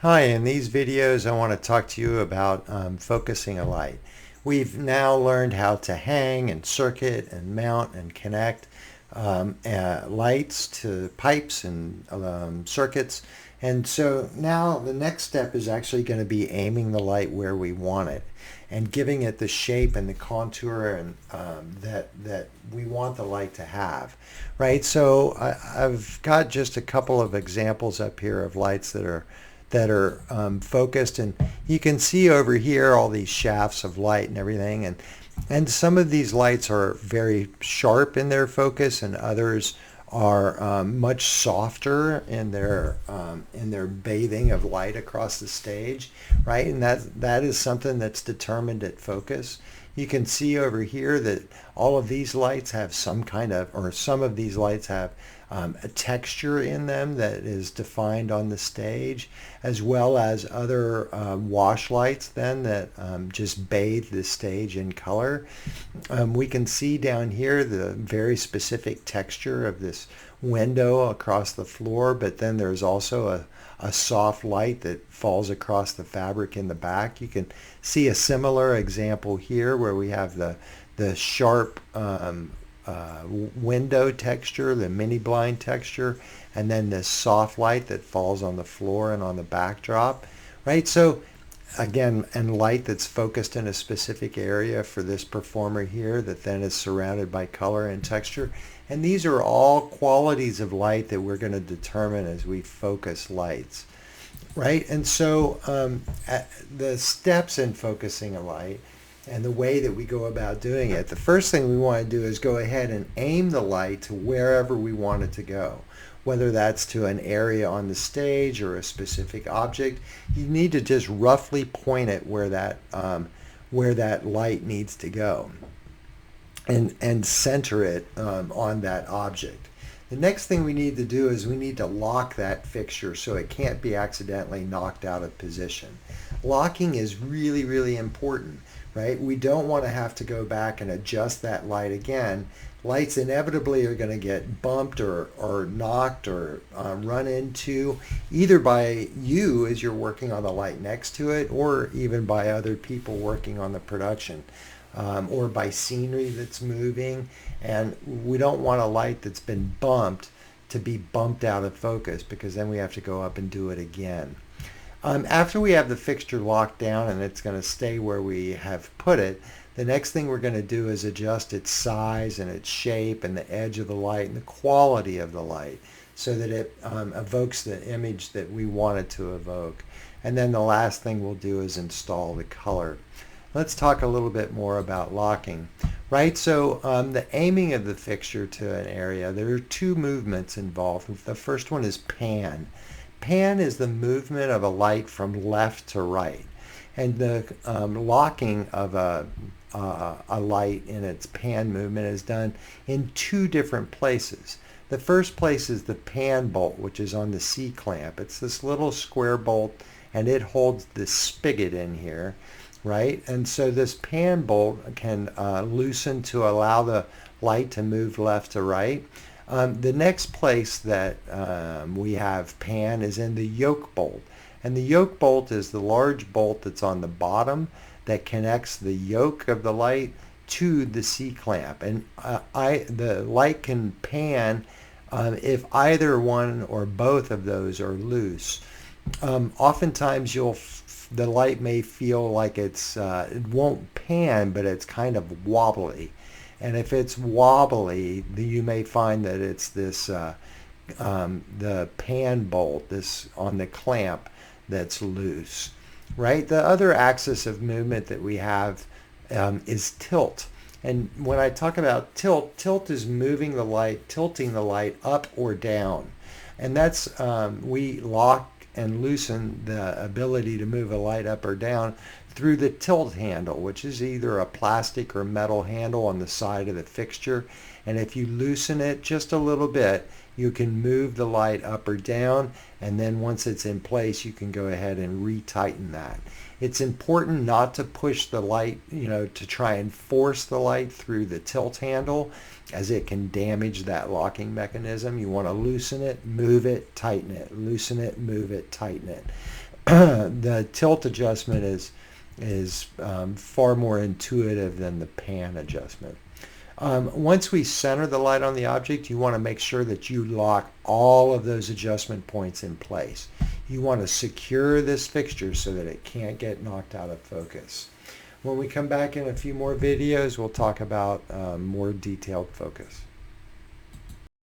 Hi, in these videos I want to talk to you about focusing a light. We've now learned how to hang and circuit and mount and connect lights to pipes and circuits. And so now the next step is actually going to be aiming the light where we want it and giving it the shape and the contour and that we want the light to have, right? So I've got just a couple of examples up here of lights that are focused, and you can see over here all these shafts of light and everything, and some of these lights are very sharp in their focus and others are much softer in their bathing of light across the stage, right? And that is something that's determined at focus. You can see over here that all of these lights have some kind of, or some of these lights have a texture in them that is defined on the stage, as well as other wash lights then that just bathe the stage in color. We can see down here the very specific texture of this window across the floor, but then there's also a soft light that falls across the fabric in the back. You can see a similar example here where we have the sharp window texture, the mini blind texture, and then this soft light that falls on the floor and on the backdrop, right? So again, and light that's focused in a specific area for this performer here that then is surrounded by color and texture. And these are all qualities of light that we're going to determine as we focus lights, right? And so the steps in focusing a light and the way that we go about doing it, the first thing we want to do is go ahead and aim the light to wherever we want it to go, whether that's to an area on the stage or a specific object. You need to just roughly point it where that light needs to go and center it on that object. The next thing we need to do is we need to lock that fixture so it can't be accidentally knocked out of position. Locking is really, really important, right? We don't want to have to go back and adjust that light again. Lights inevitably are going to get bumped or knocked or run into, either by you as you're working on the light next to it, or even by other people working on the production, or by scenery that's moving. And we don't want a light that's been bumped to be bumped out of focus, because then we have to go up and do it again. After we have the fixture locked down and it's going to stay where we have put it, the next thing we're going to do is adjust its size and its shape and the edge of the light and the quality of the light so that it evokes the image that we want it to evoke. And then the last thing we'll do is install the color. Let's talk a little bit more about locking, right? So the aiming of the fixture to an area, there are two movements involved. The first one is pan. Pan is the movement of a light from left to right. And the locking of a light in its pan movement is done in two different places. The first place is the pan bolt, which is on the C-clamp. It's this little square bolt, and it holds this spigot in here, right? And so this pan bolt can loosen to allow the light to move left to right. The next place that we have pan is in the yoke bolt. And the yoke bolt is the large bolt that's on the bottom that connects the yoke of the light to the C-clamp. And the light can pan if either one or both of those are loose. Oftentimes the light may feel like it won't pan, but it's kind of wobbly. And if it's wobbly, you may find that it's this the pan bolt, this on the clamp, that's loose, right? The other axis of movement that we have is tilt. And when I talk about tilt is moving the light, tilting the light up or down. And that's, we lock and loosen the ability to move a light up or down through the tilt handle, which is either a plastic or metal handle on the side of the fixture. And if you loosen it just a little bit, you can move the light up or down, and then once it's in place, you can go ahead and retighten that. It's important not to push the light, to try and force the light through the tilt handle, as it can damage that locking mechanism. You want to loosen it, move it, tighten it, loosen it, move it, tighten it. the tilt adjustment is far more intuitive than the pan adjustment. Once we center the light on the object, you want to make sure that you lock all of those adjustment points in place. You want to secure this fixture so that it can't get knocked out of focus. When we come back in a few more videos, we'll talk about more detailed focus.